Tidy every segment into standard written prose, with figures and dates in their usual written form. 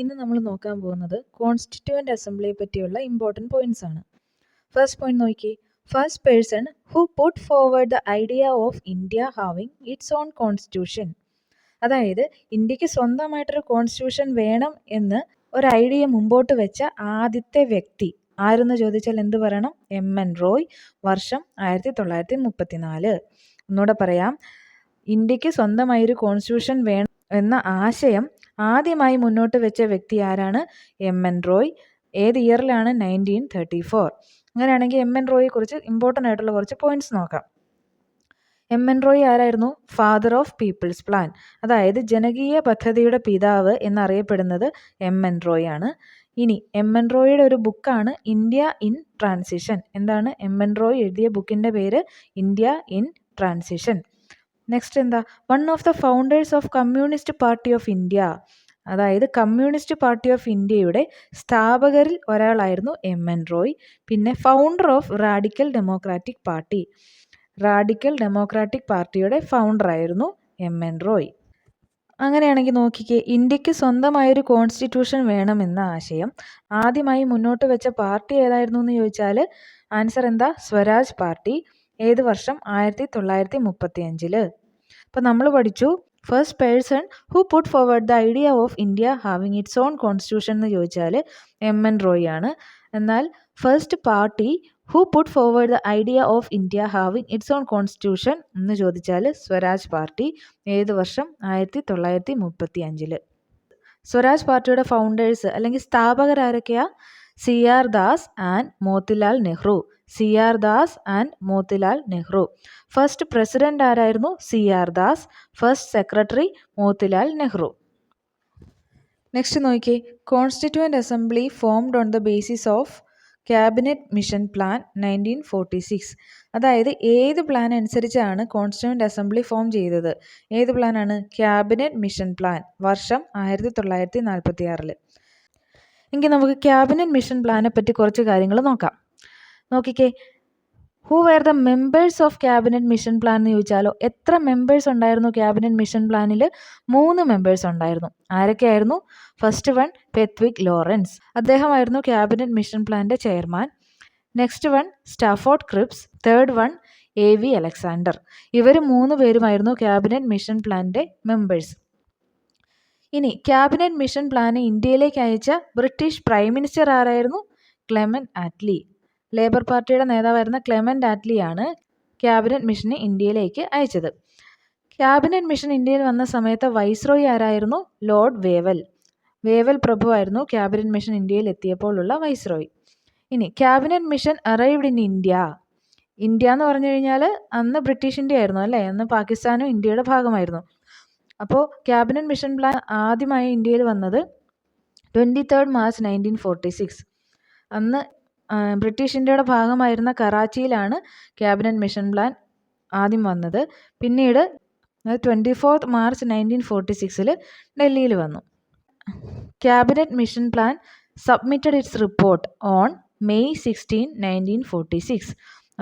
ഇന്ന് നമ്മൾ നോക്കാൻ പോകുന്നത് കോൺസ്റ്റിറ്റ്യൂവൻ്റ് അസംബ്ലിയെ പറ്റിയുള്ള ഇമ്പോർട്ടൻറ്റ് പോയിന്റ്സ് ആണ്. ഫസ്റ്റ് പോയിന്റ് നോക്കി, first person who put forward the idea of India having it's on constitution. അതായത് ഇന്ത്യക്ക് സ്വന്തമായിട്ടൊരു കോൺസ്റ്റിറ്റ്യൂഷൻ വേണം എന്ന് ഒരു ഐഡിയ മുമ്പോട്ട് വെച്ച ആദ്യത്തെ വ്യക്തി ആരെന്ന് ചോദിച്ചാൽ എന്ത് പറയണം? എം.എൻ. റോയ്. വർഷം 1934. ഒന്നുകൂടെ പറയാം, ഇന്ത്യക്ക് സ്വന്തമായൊരു കോൺസ്റ്റിറ്റ്യൂഷൻ വേണം എന്ന ആശയം ആദ്യമായി മുന്നോട്ട് വെച്ച വ്യക്തി ആരാണ്? എം.എൻ. റോയ്. ഏത് ഇയറിലാണ്? 1934. അങ്ങനെയാണെങ്കിൽ എം.എൻ. റോയെ കുറിച്ച് ഇമ്പോർട്ടൻ്റ് ആയിട്ടുള്ള കുറച്ച് പോയിന്റ്സ് നോക്കാം. എം.എൻ. റോയ് ആരായിരുന്നു? ഫാദർ ഓഫ് പീപ്പിൾസ് പ്ലാൻ, അതായത് ജനകീയ പദ്ധതിയുടെ പിതാവ് എന്നറിയപ്പെടുന്നത് എം.എൻ. റോയ് ആണ്. ഇനി എം.എൻ. റോയിയുടെ ഒരു ബുക്കാണ് ഇന്ത്യ ഇൻ ട്രാൻസിഷൻ. എന്താണ് എം.എൻ. റോയ് എഴുതിയ ബുക്കിൻ്റെ പേര്? India in transition. നെക്സ്റ്റ് എന്താ? One of the founders of communist party of India, അതായത് കമ്മ്യൂണിസ്റ്റ് പാർട്ടി ഓഫ് ഇന്ത്യയുടെ സ്ഥാപകരിൽ ഒരാളായിരുന്നു എം.എൻ. റോയ്. പിന്നെ founder of radical democratic party, radical democratic പാർട്ടിയുടെ ഫൗണ്ടറായിരുന്നു എം.എൻ. റോയ്. അങ്ങനെയാണെങ്കിൽ നോക്കിക്കേ, ഇന്ത്യക്ക് സ്വന്തമായൊരു കോൺസ്റ്റിറ്റ്യൂഷൻ വേണമെന്ന ആശയം ആദ്യമായി മുന്നോട്ട് വെച്ച പാർട്ടി ഏതായിരുന്നു എന്ന് ചോദിച്ചാൽ ആൻസർ എന്താ? സ്വരാജ് പാർട്ടി. ഏത് വർഷം? 1935. അപ്പോൾ നമ്മൾ പഠിച്ചു first person who put forward the idea of India having it's on constitution എന്ന് ചോദിച്ചാൽ എം.എൻ. റോയ് ആണ്. എന്നാൽ first party who put forward the idea of India having it's on constitution എന്ന് ചോദിച്ചാൽ സ്വരാജ് പാർട്ടി. ഏത് വർഷം? 1935. സ്വരാജ് പാർട്ടിയുടെ ഫൗണ്ടേഴ്സ് അല്ലെങ്കിൽ സ്ഥാപകരാരൊക്കെയാ? C R. Das and Motilal Nehru. C R. Das and Motilal Nehru. First president ആരായിരുന്നു? C R. Das. First secretary Motilal Nehru. Next നോക്കിയേ, constituent assembly formed on the basis of cabinet mission plan 1946. അതായത് ഏത് പ്ലാൻ അനുസരിച്ചാണ് കോൺസ്റ്റിറ്റ്യൂവൻ്റ് അസംബ്ലി ഫോം ചെയ്തത്? ഏത് പ്ലാനാണ്? Cabinet mission plan. വർഷം 1946. എങ്കിൽ നമുക്ക് ക്യാബിനറ്റ് മിഷൻ പ്ലാനെ പറ്റി കുറച്ച് കാര്യങ്ങൾ നോക്കാം. നോക്കിക്കേ, who where the members of cabinet mission plan എന്ന് ചോദിച്ചാലോ എത്ര മെമ്പേഴ്സ് ഉണ്ടായിരുന്നു ക്യാബിനറ്റ് മിഷൻ പ്ലാനിൽ? 3 മെമ്പേഴ്സ് ഉണ്ടായിരുന്നു. ആരൊക്കെയായിരുന്നു? ഫസ്റ്റ് വൺ പെത്വിക് ലോറൻസ്, അദ്ദേഹമായിരുന്നു ക്യാബിനറ്റ് മിഷൻ പ്ലാന്റെ chairman. Next one Stafford Cripps. Third one A.V. Alexander. ഇവർ 3 പേരുമായിരുന്നു ക്യാബിനറ്റ് മിഷൻ പ്ലാന്റെ മെമ്പേഴ്സ്. ഇനി ക്യാബിനറ്റ് മിഷൻ പ്ലാന് ഇന്ത്യയിലേക്ക് അയച്ച ബ്രിട്ടീഷ് പ്രൈം മിനിസ്റ്റർ ആരായിരുന്നു? Clement Attlee. ലേബർ പാർട്ടിയുടെ നേതാവായിരുന്ന ക്ലെമന്റ് ആറ്റ്ലിയാണ് ക്യാബിനറ്റ് മിഷനെ ഇന്ത്യയിലേക്ക് അയച്ചത്. ക്യാബിനറ്റ് മിഷൻ ഇന്ത്യയിൽ വന്ന സമയത്ത് വൈസ്രോയി ആരായിരുന്നു? Lord Wavell. വേവൽ പ്രഭുവായിരുന്നു ക്യാബിനറ്റ് മിഷൻ ഇന്ത്യയിൽ എത്തിയപ്പോഴുള്ള വൈസ്രോയി. ഇനി cabinet mission arrived in India. India എന്ന് പറഞ്ഞു കഴിഞ്ഞാൽ അന്ന് ബ്രിട്ടീഷ് ഇന്ത്യ ആയിരുന്നു അല്ലേ? അന്ന് പാകിസ്ഥാനും ഇന്ത്യയുടെ ഭാഗമായിരുന്നു. അപ്പോൾ ക്യാബിനറ്റ് മിഷൻ പ്ലാൻ ആദ്യമായി ഇന്ത്യയിൽ വന്നത് 23 മാർച്ച് 1946. അന്ന് ബ്രിട്ടീഷ് ഇന്ത്യയുടെ ഭാഗമായിരുന്ന കറാച്ചിയിലാണ് ക്യാബിനറ്റ് മിഷൻ പ്ലാൻ ആദ്യം വന്നത്. പിന്നീട് 24 മാർച്ച് 1946 ഡൽഹിയിൽ വന്നു. Cabinet mission plan submitted it's report on May 16, 1946.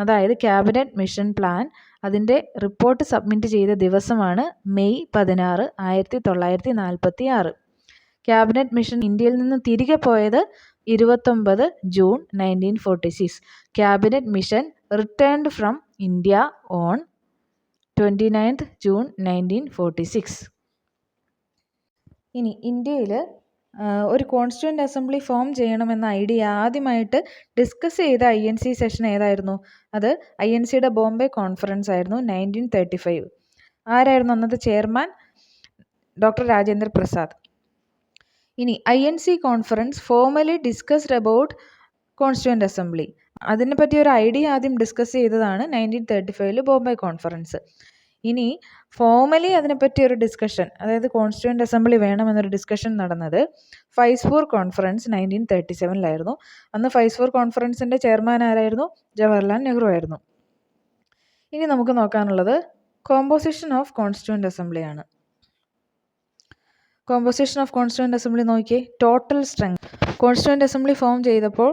അതായത് ക്യാബിനറ്റ് മിഷൻ പ്ലാൻ അതിൻ്റെ റിപ്പോർട്ട് സബ്മിറ്റ് ചെയ്ത ദിവസമാണ് മെയ് 16, 1946. ക്യാബിനറ്റ് മിഷൻ ഇന്ത്യയിൽ നിന്ന് തിരികെ പോയത് 29 June 1946. Cabinet mission returned from India on 29 June 1946. ഇനി ഇന്ത്യയിൽ ഒരു കോൺസ്റ്റിറ്റ്യൂവൻ്റ് അസംബ്ലി ഫോം ചെയ്യണമെന്ന ഐഡിയ ആദ്യമായിട്ട് ഡിസ്കസ് ചെയ്ത INC സെഷൻ ഏതായിരുന്നു? അത് INCയുടെ ബോംബെ കോൺഫറൻസ് ആയിരുന്നു 1935. ആരായിരുന്നു അന്നത്തെ ചെയർമാൻ? ഡോക്ടർ രാജേന്ദ്ര പ്രസാദ്. ഇനി INC conference formally discussed about constituent assembly. അതിനെ പറ്റി ഒരു ഐഡിയ ആദ്യം ഡിസ്കസ് ചെയ്തതാണ് 1935 ബോംബെ കോൺഫറൻസ്. ഇനി ഫോർമലി അതിനെപ്പറ്റി ഒരു ഡിസ്കഷൻ, അതായത് കോൺസ്റ്റിറ്റ്യൂവൻ്റ് അസംബ്ലി വേണമെന്നൊരു ഡിസ്കഷൻ നടന്നത് ഫൈസ്പൂർ കോൺഫറൻസ് 1937 അന്ന് ഫൈസ്പൂർ കോൺഫറൻസിൻ്റെ ചെയർമാൻ ആരായിരുന്നു? ജവഹർലാൽ നെഹ്റു ആയിരുന്നു. ഇനി നമുക്ക് നോക്കാനുള്ളത് കോമ്പോസിഷൻ ഓഫ് കോൺസ്റ്റിറ്റ്യൂവൻ്റ് അസംബ്ലിയാണ്. കോമ്പോസിഷൻ ഓഫ് കോൺസ്റ്റിറ്റ്യൂവൻ്റ് അസംബ്ലി നോക്കിയേ, total strength. Constituent assembly form ചെയ്തപ്പോൾ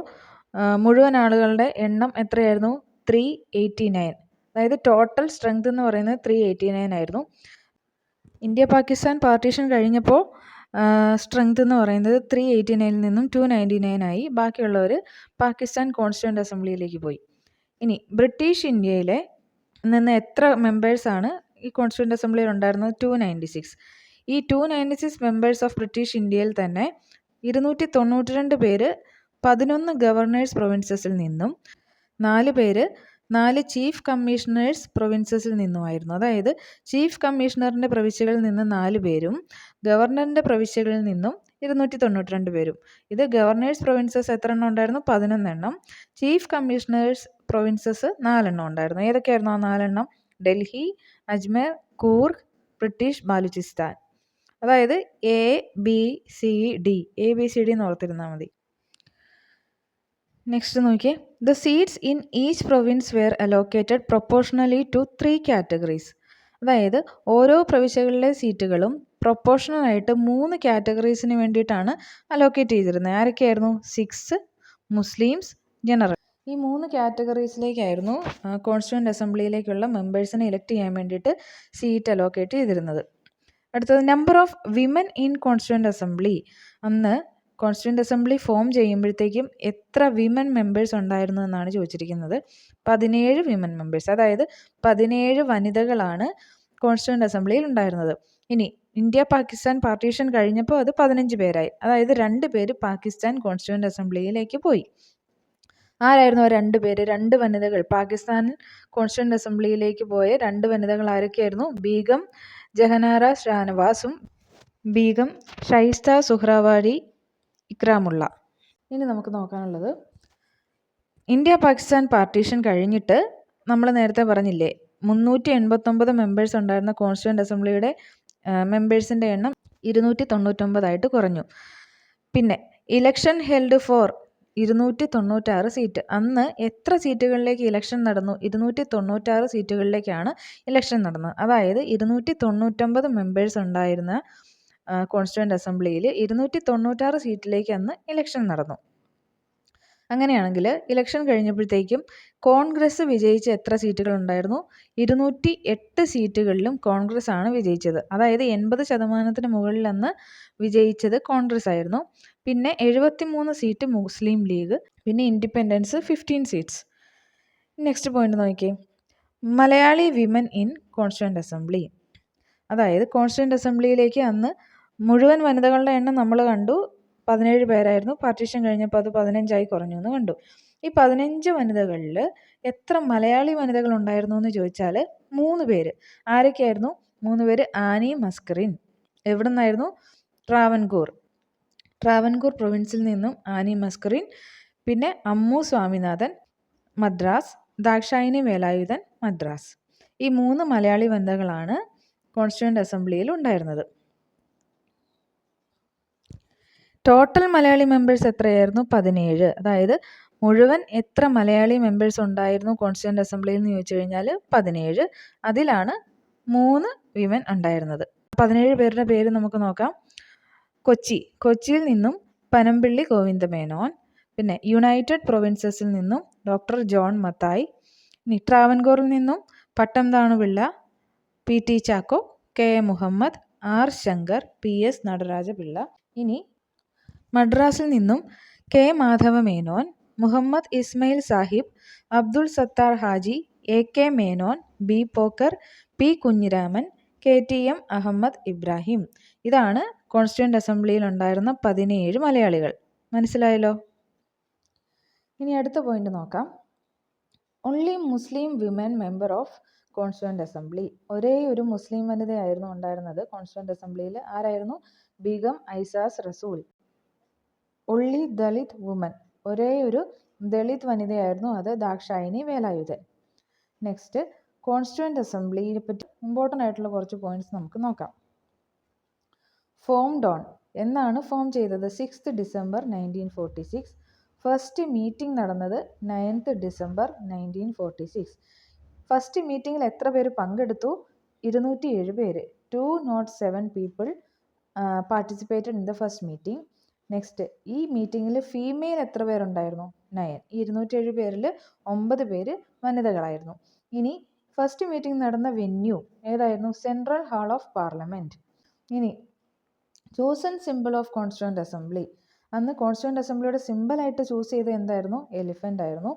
മുഴുവൻ ആളുകളുടെ എണ്ണം എത്രയായിരുന്നു? 389. അതായത് ടോട്ടൽ സ്ട്രെങ്ത് എന്ന് പറയുന്നത് 389 ആയിരുന്നു. ഇന്ത്യ പാകിസ്ഥാൻ പാർട്ടീഷൻ കഴിഞ്ഞപ്പോൾ സ്ട്രെങ്ത് എന്ന് പറയുന്നത് 389 നിന്നും 299 ആയി. ബാക്കിയുള്ളവർ പാകിസ്ഥാൻ കോൺസ്റ്റിറ്റ്യൂവൻ്റ് അസംബ്ലിയിലേക്ക് പോയി. ഇനി ബ്രിട്ടീഷ് ഇന്ത്യയിലെ നിന്ന് എത്ര മെമ്പേഴ്സാണ് ഈ കോൺസ്റ്റിറ്റ്യൂവൻ്റ് അസംബ്ലിയിൽ ഉണ്ടായിരുന്നത്? 296. ഈ 296 മെമ്പേഴ്സ് ഓഫ് ബ്രിട്ടീഷ് ഇന്ത്യയിൽ തന്നെ 292 പേര് 11 ഗവർണേഴ്സ് പ്രൊവിൻസസിൽ നിന്നും 4 പേര് 4 ചീഫ് കമ്മീഷണേഴ്സ് പ്രൊവിൻസസിൽ നിന്നുമായിരുന്നു. അതായത് ചീഫ് കമ്മീഷണറിൻ്റെ പ്രവിശ്യകളിൽ നിന്ന് 4 പേരും ഗവർണറിൻ്റെ പ്രവിശ്യകളിൽ നിന്നും 292 പേരും. ഇത് ഗവർണേഴ്സ് പ്രൊവിൻസസ് എത്ര എണ്ണം ഉണ്ടായിരുന്നു? 11 എണ്ണം. ചീഫ് കമ്മീഷണേഴ്സ് പ്രൊവിൻസസ് 4 എണ്ണം ഉണ്ടായിരുന്നു. ഏതൊക്കെയായിരുന്നു ആ 4 എണ്ണം? ഡൽഹി, അജ്മേർ, കൂർഗ്, ബ്രിട്ടീഷ് ബാലുചിസ്ഥാൻ. അതായത് ABCD എന്ന് ഓർത്തിരുന്നാൽ മതി. നെക്സ്റ്റ് നോക്കിയേ, the seats in each province were allocated proportionally to 3 categories. അതായത് ഓരോ പ്രവിശ്യകളിലെ സീറ്റുകളും പ്രൊപ്പോർഷണലായിട്ട് 3 കാറ്റഗറീസിന് വേണ്ടിയിട്ടാണ് അലോക്കേറ്റ് ചെയ്തിരുന്നത്. ആരൊക്കെയായിരുന്നു? Sikhs, Muslims, general. ഈ 3 കാറ്റഗറീസിലേക്കായിരുന്നു കോൺസ്റ്റിറ്റ്യൂവൻ്റ് അസംബ്ലിയിലേക്കുള്ള മെമ്പേഴ്സിനെ ഇലക്ട് ചെയ്യാൻ വേണ്ടിയിട്ട് സീറ്റ് അലോക്കേറ്റ് ചെയ്തിരുന്നത്. അടുത്തത് number of women in constituent assembly. അന്ന് കോൺസ്റ്റിറ്റ്യൂവൻ്റ് അസംബ്ലി ഫോം ചെയ്യുമ്പോഴത്തേക്കും എത്ര വിമൻ മെമ്പേഴ്സ് ഉണ്ടായിരുന്നു എന്നാണ് ചോദിച്ചിരിക്കുന്നത്. 17 വിമൻ മെമ്പേഴ്സ്. അതായത് 17 വനിതകളാണ് കോൺസ്റ്റിറ്റ്യൂവൻ്റ് അസംബ്ലിയിൽ ഉണ്ടായിരുന്നത്. ഇനി ഇന്ത്യ പാകിസ്ഥാൻ പാർട്ടീഷൻ കഴിഞ്ഞപ്പോൾ അത് 15 പേരായി. അതായത് 2 പേര് പാകിസ്ഥാൻ കോൺസ്റ്റിറ്റ്യൂവൻ്റ് അസംബ്ലിയിലേക്ക് പോയി. ആരായിരുന്നു ആ 2 പേര്? 2 വനിതകൾ. പാകിസ്ഥാൻ കോൺസ്റ്റിറ്റ്യൂവൻ്റ് അസംബ്ലിയിലേക്ക് പോയ 2 വനിതകൾ ആരൊക്കെയായിരുന്നു? ബീഗം ജഹനാര ഷാനവാസും ബീഗം ഷൈസ്ത സുഹ്രാവാഡി ഇക്രാമുള്ള. ഇനി നമുക്ക് നോക്കാനുള്ളത്, ഇന്ത്യ പാകിസ്ഥാൻ പാർട്ടീഷൻ കഴിഞ്ഞിട്ട് നമ്മൾ നേരത്തെ പറഞ്ഞില്ലേ 389 മെമ്പേഴ്സ് ഉണ്ടായിരുന്ന കോൺസ്റ്റിറ്റ്യൂവൻ്റ് അസംബ്ലിയുടെ മെമ്പേഴ്സിൻ്റെ എണ്ണം 299 കുറഞ്ഞു. പിന്നെ ഇലക്ഷൻ ഹെൽഡ് ഫോർ 296 സീറ്റ്. അന്ന് എത്ര സീറ്റുകളിലേക്ക് ഇലക്ഷൻ നടന്നു? 296 സീറ്റുകളിലേക്കാണ് ഇലക്ഷൻ നടന്നത്. അതായത് 299 മെമ്പേഴ്സ് ഉണ്ടായിരുന്ന കോൺസ്റ്റിറ്റ്യൂവൻ്റ് അസംബ്ലിയിൽ 296 സീറ്റിലേക്ക് അന്ന് ഇലക്ഷൻ നടന്നു. അങ്ങനെയാണെങ്കിൽ ഇലക്ഷൻ കഴിഞ്ഞപ്പോഴത്തേക്കും കോൺഗ്രസ് വിജയിച്ച എത്ര സീറ്റുകൾ ഉണ്ടായിരുന്നു? 208 സീറ്റുകളിലും കോൺഗ്രസ് ആണ് വിജയിച്ചത്. അതായത് 80% മുകളിൽ അന്ന് വിജയിച്ചത് കോൺഗ്രസ് ആയിരുന്നു. പിന്നെ 73 സീറ്റ് മുസ്ലിം ലീഗ്, പിന്നെ ഇൻഡിപെൻഡൻസ് 15 സീറ്റ്സ്. നെക്സ്റ്റ് പോയിന്റ് നോക്കിയേ, Malayali women in constituent assembly. അതായത് കോൺസ്റ്റിറ്റ്യൂവൻ്റ് അസംബ്ലിയിലേക്ക് അന്ന് മുഴുവൻ വനിതകളുടെ എണ്ണം നമ്മൾ കണ്ടു, 17 പേരായിരുന്നു. പാർട്ടീഷൻ കഴിഞ്ഞപ്പോൾ അത് 15 കുറഞ്ഞു എന്ന് കണ്ടു. ഈ 15 വനിതകളിൽ എത്ര മലയാളി വനിതകൾ ഉണ്ടായിരുന്നു എന്ന് ചോദിച്ചാൽ 3 പേര്. ആരൊക്കെയായിരുന്നു? 3 പേര്. ആനി മസ്കറിൻ. എവിടെ നിന്നായിരുന്നു? ട്രാവൻകൂർ പ്രൊവിൻസിൽ നിന്നും ആനി മസ്കറിൻ. പിന്നെ അമ്മു സ്വാമിനാഥൻ മദ്രാസ്, ദാക്ഷായിനി വേലായുധൻ മദ്രാസ്. ഈ 3 മലയാളി വനിതകളാണ് കോൺസ്റ്റിറ്റ്യൂവൻ്റ് അസംബ്ലിയിൽ ഉണ്ടായിരുന്നത്. ടോട്ടൽ മലയാളി മെമ്പേഴ്സ് എത്രയായിരുന്നു? 17. അതായത് മുഴുവൻ എത്ര മലയാളി മെമ്പേഴ്സ് ഉണ്ടായിരുന്നു കോൺസ്റ്റിറ്റ്യൂവൻ്റ് അസംബ്ലിയിൽ എന്ന് ചോദിച്ചു കഴിഞ്ഞാൽ 17. അതിലാണ് 3 വിമൻ ഉണ്ടായിരുന്നത്. 17 പേരുടെ പേര് നമുക്ക് നോക്കാം. കൊച്ചിയിൽ നിന്നും പനമ്പിള്ളി ഗോവിന്ദമേനോൻ. പിന്നെ യുണൈറ്റഡ് പ്രൊവിൻസസിൽ നിന്നും ഡോക്ടർ ജോൺ മത്തായി. ഇനി ട്രാവൻകൂറിൽ നിന്നും Pattom Thanu Pillai, PT Chacko, KA Muhammad, R Shankar, PS Nataraja Pillai. ഇനി മദ്രാസിൽ നിന്നും K Madhava Menon, Muhammad Ismail Sahib, Abdul Sattar Haji, AK Menon, B Pokker, P Kunhiraman, KTM Ahmed Ibrahim. ഇതാണ് കോൺസ്റ്റിറ്റ്യൂവൻ്റ് അസംബ്ലിയിൽ ഉണ്ടായിരുന്ന 17 മലയാളികൾ. മനസ്സിലായല്ലോ? ഇനി അടുത്ത പോയിന്റ് നോക്കാം. Only Muslim women member of constituent assembly. ഒരേ ഒരു മുസ്ലിം വനിതയായിരുന്നു ഉണ്ടായിരുന്നത് കോൺസ്റ്റിറ്റ്യൂവൻ്റ് അസംബ്ലിയിൽ. ആരായിരുന്നു? ബീഗം ഐസാസ് റസൂൽ. Only Dalit woman. ഒരേ ഒരു ദളിത് വനിതയായിരുന്നു അത്, ദാക്ഷായിനി വേലായുധൻ. നെക്സ്റ്റ്, കോൺസ്റ്റിറ്റ്യൂവൻ്റ് അസംബ്ലിയെ പറ്റി ഇമ്പോർട്ടൻ്റ് ആയിട്ടുള്ള കുറച്ച് പോയിന്റ്സ് നമുക്ക് നോക്കാം. Formed on. എന്നാണ് ഫോം ചെയ്തത്? 6 ഡിസംബർ 1946. ഫസ്റ്റ് മീറ്റിംഗ് നടന്നത് 9 ഡിസംബർ 1946. ഫസ്റ്റ് മീറ്റിങ്ങിൽ എത്ര പേര് പങ്കെടുത്തു? 207 പേര്. 207 people participated in the first meeting. Next, ഈ മീറ്റിങ്ങിൽ ഫീമെയിൽ എത്ര പേരുണ്ടായിരുന്നു? 9. ഈ 207 പേരിൽ 9 പേര് വനിതകളായിരുന്നു. ഇനി ഫസ്റ്റ് മീറ്റിംഗ് നടന്ന വെന്യൂ ഏതായിരുന്നു? Central hall of parliament. ഇനി chosen symbol of constituent assembly. അന്ന് കോൺസ്റ്റിറ്റ്യൂവൻ്റ് അസംബ്ലിയുടെ സിമ്പിളായിട്ട് ചൂസ് ചെയ്തത് എന്തായിരുന്നു? എലിഫൻ്റ് ആയിരുന്നു.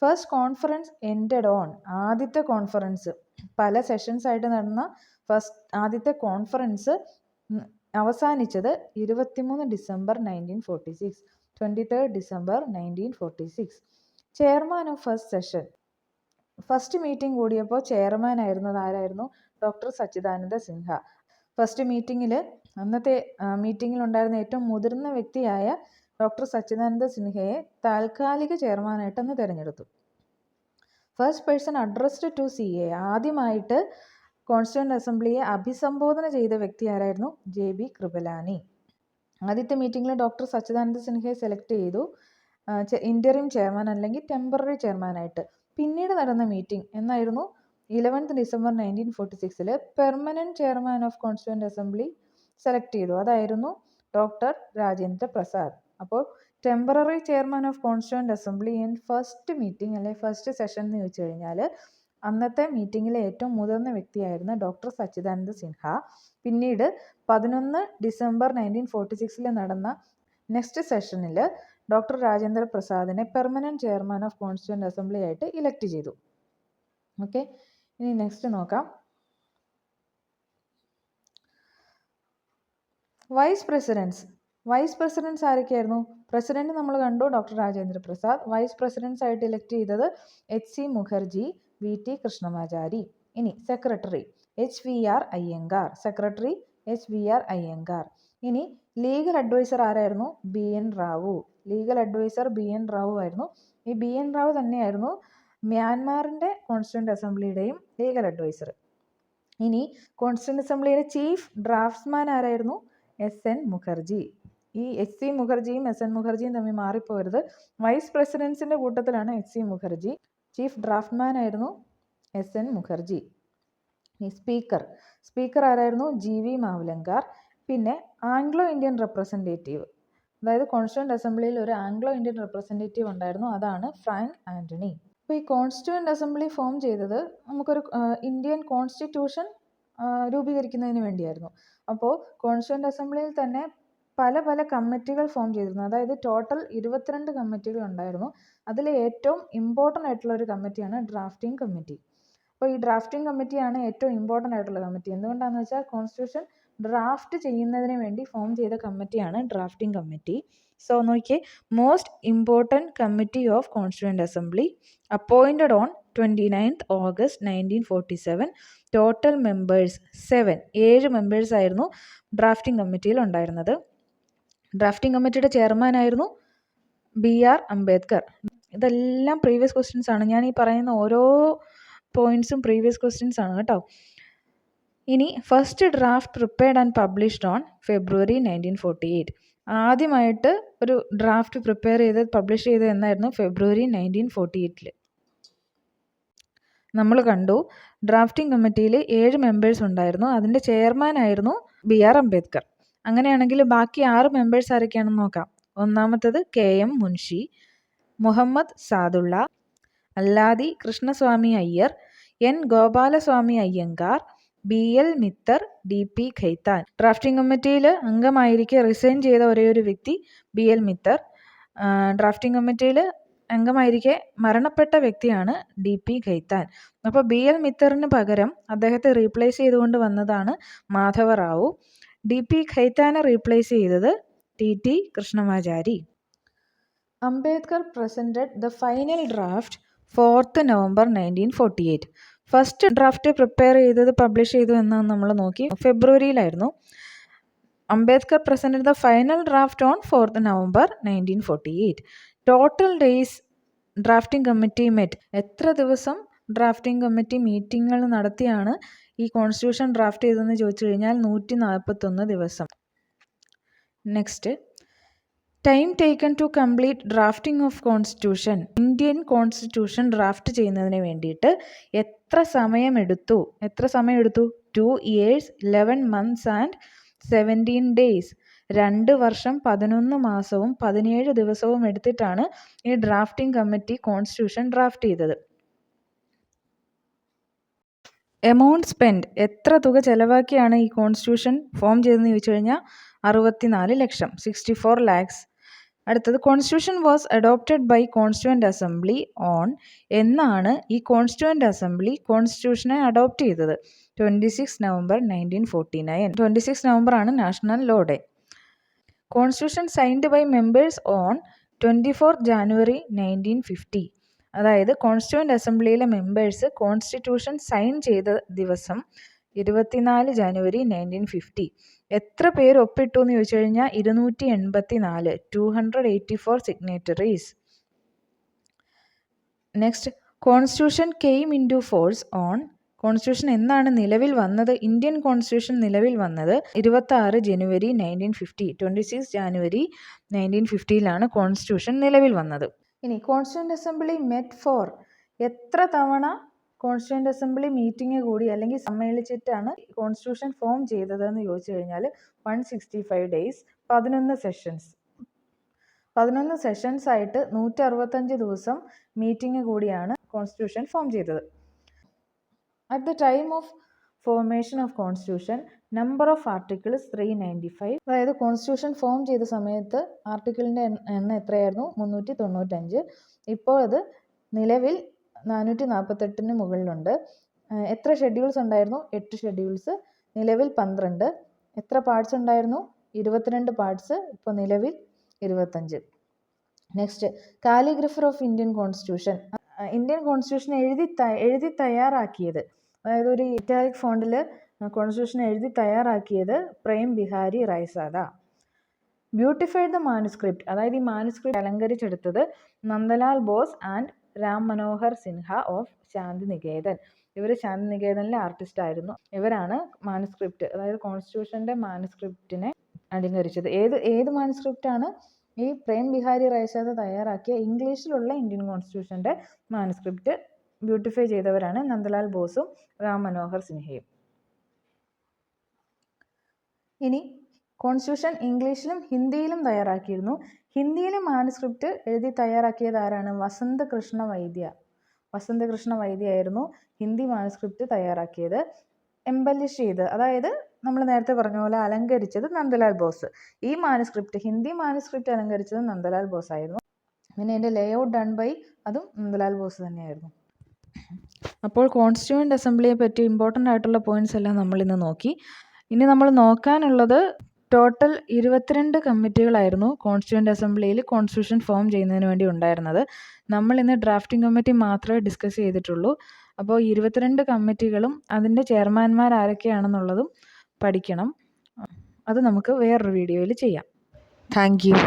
First conference ended on. ആദ്യത്തെ കോൺഫറൻസ്, പല സെഷൻസ് ആയിട്ട് നടന്ന ആദ്യത്തെ കോൺഫറൻസ് അവസാനിച്ചത് 23 December 1946. 23 December 1946. Chairman of first session. First meeting കൂടിയപ്പോൾ ചെയർമാൻ ആയിരുന്നത് ആരായിരുന്നു? ഡോക്ടർ സച്ചിദാനന്ദ സിൻഹ. ഫസ്റ്റ് മീറ്റിങ്ങിൽ, അന്നത്തെ മീറ്റിങ്ങിലുണ്ടായിരുന്ന ഏറ്റവും മുതിർന്ന വ്യക്തിയായ ഡോക്ടർ സച്ചിദാനന്ദ സിൻഹയെ താൽക്കാലിക ചെയർമാനായിട്ട് അന്ന് തിരഞ്ഞെടുത്തു. First person addressed to CA. ആദ്യമായിട്ട് കോൺസ്റ്റിറ്റ്യൂവൻ്റ് അസംബ്ലിയെ അഭിസംബോധന ചെയ്ത വ്യക്തി ആരായിരുന്നു? JB കൃപലാനി. ആദ്യത്തെ മീറ്റിങ്ങിൽ ഡോക്ടർ സച്ചിദാനന്ദ സിൻഹയെ സെലക്ട് ചെയ്തു ഇൻ്ററിം ചെയർമാൻ അല്ലെങ്കിൽ ടെമ്പററി ചെയർമാനായിട്ട്. പിന്നീട് നടന്ന മീറ്റിംഗ് എന്നായിരുന്നു? 11 December 1946 permanent chairman of constituent assembly select ചെയ്തു. അതായിരുന്നു ഡോക്ടർ രാജേന്ദ്ര പ്രസാദ്. അപ്പോൾ temporary chairman of constituent assembly in first meeting അല്ലെങ്കിൽ ഫസ്റ്റ് സെഷൻ എന്ന് ചോദിച്ചു കഴിഞ്ഞാൽ അന്നത്തെ മീറ്റിങ്ങിലെ ഏറ്റവും മുതിർന്ന വ്യക്തിയായിരുന്ന ഡോക്ടർ സച്ചിദാനന്ദ സിൻഹ. പിന്നീട് 11 ഡിസംബർ 1946 നടന്ന നെക്സ്റ്റ് സെഷനിൽ ഡോക്ടർ രാജേന്ദ്ര പ്രസാദിനെ permanent chairman of constituent assembly ആയിട്ട് ഇലക്ട് ചെയ്തു. ഓക്കെ, ഇനി നെക്സ്റ്റ് നോക്കാം. വൈസ് പ്രസിഡൻസ് ആരൊക്കെയായിരുന്നു? പ്രസിഡന്റ് നമ്മൾ കണ്ടു, doctor Rajendra Prasad. Vice presidents ആയിട്ട് ഇലക്ട് ചെയ്തത് HC മുഖർജി, VT കൃഷ്ണമാചാരി. ഇനി സെക്രട്ടറി HVR അയ്യങ്കാർ. ഇനി ലീഗൽ അഡ്വൈസർ ആരായിരുന്നു? BN Rao. Legal adviser BN Rao ആയിരുന്നു. ഈ BN റാവു തന്നെയായിരുന്നു മ്യാൻമാറിൻ്റെ കോൺസ്റ്റിറ്റ്യൂവൻ്റ് അസംബ്ലിയുടെയും ലീഗൽ അഡ്വൈസർ. ഇനി കോൺസ്റ്റിറ്റ്യൂവൻ്റ് അസംബ്ലിയുടെ ചീഫ് ഡ്രാഫ്റ്റ്സ്മാൻ ആരായിരുന്നു? SN മുഖർജി. ഈ HC മുഖർജിയും SN മുഖർജിയും തമ്മിൽ മാറിപ്പോരുത്. വൈസ് പ്രസിഡൻസിൻ്റെ കൂട്ടത്തിലാണ് HC മുഖർജി. ചീഫ് ഡ്രാഫ്റ്റ്മാൻ ആയിരുന്നു SN മുഖർജി. ഇനി സ്പീക്കർ ആരായിരുന്നു? GV മാവ്ലങ്കാർ. പിന്നെ ആംഗ്ലോ ഇന്ത്യൻ റെപ്രസെൻറ്റേറ്റീവ്, അതായത് കോൺസ്റ്റിറ്റ്യൂവൻ്റ് അസംബ്ലിയിൽ ഒരു ആംഗ്ലോ ഇന്ത്യൻ റെപ്രസെൻറ്റേറ്റീവ് ഉണ്ടായിരുന്നു, അതാണ് ഫ്രാങ്ക് ആൻ്റണി. അപ്പോൾ ഈ കോൺസ്റ്റിറ്റ്യൂവൻ്റ് അസംബ്ലി ഫോം ചെയ്തത് നമുക്കൊരു ഇന്ത്യൻ കോൺസ്റ്റിറ്റ്യൂഷൻ രൂപീകരിക്കുന്നതിന് വേണ്ടിയായിരുന്നു. അപ്പോൾ കോൺസ്റ്റിറ്റ്യൂവൻ്റ് അസംബ്ലിയിൽ തന്നെ പല കമ്മിറ്റികൾ ഫോം ചെയ്തിരുന്നു. അതായത് ടോട്ടൽ 22 കമ്മിറ്റികൾ ഉണ്ടായിരുന്നു. അതിൽ ഏറ്റവും ഇമ്പോർട്ടൻ്റ് ആയിട്ടുള്ള ഒരു കമ്മിറ്റിയാണ് ഡ്രാഫ്റ്റിംഗ് കമ്മിറ്റി. അപ്പോൾ ഈ ഡ്രാഫ്റ്റിംഗ് കമ്മിറ്റിയാണ് ഏറ്റവും ഇമ്പോർട്ടൻ്റ് ആയിട്ടുള്ള കമ്മിറ്റി. എന്തുകൊണ്ടാണെന്ന് വെച്ചാൽ കോൺസ്റ്റിറ്റ്യൂഷൻ ഡ്രാഫ്റ്റ് ചെയ്യുന്നതിന് വേണ്ടി ഫോം ചെയ്ത കമ്മിറ്റിയാണ് ഡ്രാഫ്റ്റിംഗ് കമ്മിറ്റി. സോ നോക്കിയേ, most important committee of constituent assembly appointed on 29th August 1947. Total members 7 members ആയിരുന്നു ഡ്രാഫ്റ്റിംഗ് കമ്മിറ്റിയിൽ ഉണ്ടായിരുന്നത്. ഡ്രാഫ്റ്റിംഗ് കമ്മിറ്റിയുടെ ചെയർമാൻ ആയിരുന്നു BR അംബേദ്കർ. ഇതെല്ലാം പ്രീവിയസ് ക്വസ്റ്റ്യൻസ് ആണ്. ഞാൻ ഈ പറയുന്ന ഓരോ പോയിന്റ്സും പ്രീവിയസ് ക്വസ്റ്റ്യൻസ് ആണ് കേട്ടോ. ഇനി first draft prepared and published on February 1948. ആദ്യമായിട്ട് ഒരു ഡ്രാഫ്റ്റ് പ്രിപ്പയർ ചെയ്ത് പബ്ലിഷ് ചെയ്തത് എന്നായിരുന്നു? February 1948. നമ്മൾ കണ്ടു ഡ്രാഫ്റ്റിംഗ് കമ്മിറ്റിയിൽ 7 മെമ്പേഴ്സ് ഉണ്ടായിരുന്നു. അതിൻ്റെ ചെയർമാൻ ആയിരുന്നു BR അംബേദ്കർ. അങ്ങനെയാണെങ്കിൽ ബാക്കി 6 മെമ്പേഴ്സ് ആരൊക്കെയാണെന്ന് നോക്കാം. ഒന്നാമത്തത് KM Munshi, Muhammad Saadulla, Alladi Krishnaswamy Iyer, N Gopalaswamy Ayyangar, BL Mitter, DP Khaitan. Drafting കമ്മിറ്റിയിൽ അംഗമായിരിക്കെ റിസൈൻ ചെയ്ത ഒരേയൊരു വ്യക്തി BL മിത്തർ. ഡ്രാഫ്റ്റിംഗ് കമ്മിറ്റിയിൽ അംഗമായിരിക്കെ മരണപ്പെട്ട വ്യക്തിയാണ് DP ഖൈത്താൻ. അപ്പോൾ BL മിത്തറിന് പകരം അദ്ദേഹത്തെ റീപ്ലേസ് ചെയ്തുകൊണ്ട് വന്നതാണ് മാധവ റാവു. DP ഖൈത്താനെ റീപ്ലേസ് ചെയ്തത് TT Krishnamachari. Ambedkar presented the final draft 4th November 1948. First draft prepare ചെയ്തത് പബ്ലിഷ് ചെയ്തു എന്നാണ് നമ്മൾ നോക്കി. ഫെബ്രുവരിയിലായിരുന്നു. Ambedkar presented the final draft on 4th November 1948. Total days drafting committee met. എത്ര ദിവസം ഡ്രാഫ്റ്റിംഗ് കമ്മിറ്റി മീറ്റിങ്ങുകൾ നടത്തിയാണ് ഈ കോൺസ്റ്റിറ്റ്യൂഷൻ ഡ്രാഫ്റ്റ് ചെയ്തതെന്ന് ചോദിച്ചു കഴിഞ്ഞാൽ 141 ദിവസം. Next, time taken to complete drafting of constitution. Indian constitution draft ചെയ്യുന്നതിന് വേണ്ടിയിട്ട് എത്ര സമയമെടുത്തു? 2 years 11 months and 17 days. 2 വർഷം 11 മാസവും 17 ദിവസവും എടുത്തിട്ടാണ് ഈ ഡ്രാഫ്റ്റിംഗ് കമ്മിറ്റി കോൺസ്റ്റിറ്റ്യൂഷൻ ഡ്രാഫ്റ്റ് ചെയ്തത്. എമൗണ്ട് സ്പെൻഡ്, എത്ര തുക ചെലവാക്കിയാണ് ഈ കോൺസ്റ്റിറ്റ്യൂഷൻ ഫോം ചെയ്തതെന്ന് ചോദിച്ചു കഴിഞ്ഞാൽ 64 ലക്ഷം, 64 lakhs. അടുത്തത് constitution was adopted by constituent assembly on, എന്നാണ് ഈ കോൺസ്റ്റിറ്റ്യൂവൻ്റ് അസംബ്ലി കോൺസ്റ്റിറ്റ്യൂഷനെ അഡോപ്റ്റ് ചെയ്തത്? 26 November 1949. 26 November ആണ് national law day. Constitution signed by members on 24 January 1950. അതായത് കോൺസ്റ്റിറ്റ്യൂവൻ്റ് അസംബ്ലിയിലെ മെമ്പേഴ്സ് കോൺസ്റ്റിറ്റ്യൂഷൻ സൈൻ ചെയ്ത ദിവസം 24 January 1950. എത്ര പേര് ഒപ്പിട്ടു എന്ന് ചോദിച്ചു കഴിഞ്ഞാൽ 284, 284 signatories. Next, constitution came into force on, constitution എന്നാണ് നിലവിൽ വന്നത്? ഇന്ത്യൻ കോൺസ്റ്റിറ്റ്യൂഷൻ നിലവിൽ വന്നത് 26 January 1950. 26 January 1950 കോൺസ്റ്റിറ്റ്യൂഷൻ നിലവിൽ വന്നത്. ഇനി കോൺസ്റ്റിറ്റ്യൂവൻ്റ് അസംബ്ലി മെറ്റ് ഫോർ, എത്ര തവണ കോൺസ്റ്റിറ്റ്യൂവൻ്റ് അസംബ്ലി മീറ്റിംഗ് കൂടി അല്ലെങ്കിൽ സമ്മേളിച്ചിട്ടാണ് കോൺസ്റ്റിറ്റ്യൂഷൻ ഫോം ചെയ്തതെന്ന് ചോദിച്ചു കഴിഞ്ഞാൽ 165 days, 11 സെഷൻസ്. 11 സെഷൻസ് ആയിട്ട് 165 ദിവസം മീറ്റിംഗ് കൂടിയാണ് കോൺസ്റ്റിറ്റ്യൂഷൻ ഫോം ചെയ്തത്. At the time of formation of constitution number of articles 395. അതായത് കോൺസ്റ്റിറ്റ്യൂഷൻ ഫോം ചെയ്ത സമയത്ത് ആർട്ടിക്കിളിൻ്റെ എണ്ണം എത്രയായിരുന്നു? 395. ഇപ്പോൾ അത് നിലവിൽ 448 മുകളിലുണ്ട്. എത്ര ഷെഡ്യൂൾസ് ഉണ്ടായിരുന്നു? 8 ഷെഡ്യൂൾസ്, നിലവിൽ 12. എത്ര പാർട്സ് ഉണ്ടായിരുന്നു? 22 പാർട്സ്, ഇപ്പോൾ നിലവിൽ 25. Next, calligrapher of Indian constitution. Indian constitution എഴുതി തയ്യാറാക്കിയത്, അതായത് ഒരു ഇറ്റാലിക് ഫോണ്ടിൽ കോൺസ്റ്റിറ്റ്യൂഷൻ എഴുതി തയ്യാറാക്കിയത് Prem Behari Raizada. Beautified the manuscript, അതായത് ഈ മാനുസ്ക്രിപ്റ്റ് അലങ്കരിച്ചെടുത്തത് നന്ദലാൽ ബോസ് ആൻഡ് രാം മനോഹർ സിൻഹ ഓഫ് ശാന്തിനികേതൻ. ഇവർ ശാന്തിനികേതനിലെ ആർട്ടിസ്റ്റ് ആയിരുന്നു. ഇവരാണ് മാനുസ്ക്രിപ്റ്റ്, അതായത് കോൺസ്റ്റിറ്റ്യൂഷൻ്റെ മാനുസ്ക്രിപ്റ്റിനെ അലങ്കരിച്ചത്. ഏത് മാനുസ്ക്രിപ്റ്റാണ്? ഈ പ്രേം ബിഹാരി റൈസാദ തയ്യാറാക്കിയ ഇംഗ്ലീഷിലുള്ള ഇന്ത്യൻ കോൺസ്റ്റിറ്റ്യൂഷൻ്റെ മാനുസ്ക്രിപ്റ്റ് ബ്യൂട്ടിഫൈ ചെയ്തവരാണ് നന്ദലാൽ ബോസും രാം മനോഹർ സിൻഹയും. ഇനി കോൺസ്റ്റിറ്റ്യൂഷൻ ഇംഗ്ലീഷിലും ഹിന്ദിയിലും തയ്യാറാക്കിയിരുന്നു. ഹിന്ദിയിലെ മാനുസ്ക്രിപ്റ്റ് എഴുതി തയ്യാറാക്കിയത് ആരാണ്? വസന്തകൃഷ്ണ വൈദ്യ. വസന്തകൃഷ്ണ വൈദ്യ ആയിരുന്നു ഹിന്ദി മാനുസ്ക്രിപ്റ്റ് തയ്യാറാക്കിയത്. എംബലിഷ് ചെയ്ത്, അതായത് നമ്മൾ നേരത്തെ പറഞ്ഞ പോലെ അലങ്കരിച്ചത് നന്ദലാൽ ബോസ്. ഈ മാനുസ്ക്രിപ്റ്റ്, ഹിന്ദി മാനുസ്ക്രിപ്റ്റ് അലങ്കരിച്ചത് നന്ദലാൽ ബോസ് ആയിരുന്നു. പിന്നെ അതിൻ്റെ ലേ ഔട്ട് ഡൺ ബൈ അതും നന്ദലാൽ ബോസ് തന്നെയായിരുന്നു. അപ്പോൾ കോൺസ്റ്റിറ്റ്യൂവൻ്റ് അസംബ്ലിയെ പറ്റി ഇമ്പോർട്ടൻ്റ് ആയിട്ടുള്ള പോയിന്റ്സ് എല്ലാം നമ്മൾ ഇന്ന് നോക്കി. ഇനി നമ്മൾ നോക്കാനുള്ളത് ടോട്ടൽ 22 കമ്മിറ്റികളായിരുന്നു കോൺസ്റ്റിറ്റ്യൂവൻ്റ് അസംബ്ലിയിൽ കോൺസ്റ്റിറ്റ്യൂഷൻ ഫോം ചെയ്യുന്നതിന് വേണ്ടി ഉണ്ടായിരുന്നത്. നമ്മൾ ഇന്ന് ഡ്രാഫ്റ്റിംഗ് കമ്മിറ്റി മാത്രമേ ഡിസ്കസ് ചെയ്തിട്ടുള്ളൂ. അപ്പോൾ 22 കമ്മിറ്റികളും അതിൻ്റെ ചെയർമാൻമാർ ആരൊക്കെയാണെന്നുള്ളതും പഠിക്കണം. അത് നമുക്ക് വേറൊരു വീഡിയോയിൽ ചെയ്യാം. Thank you.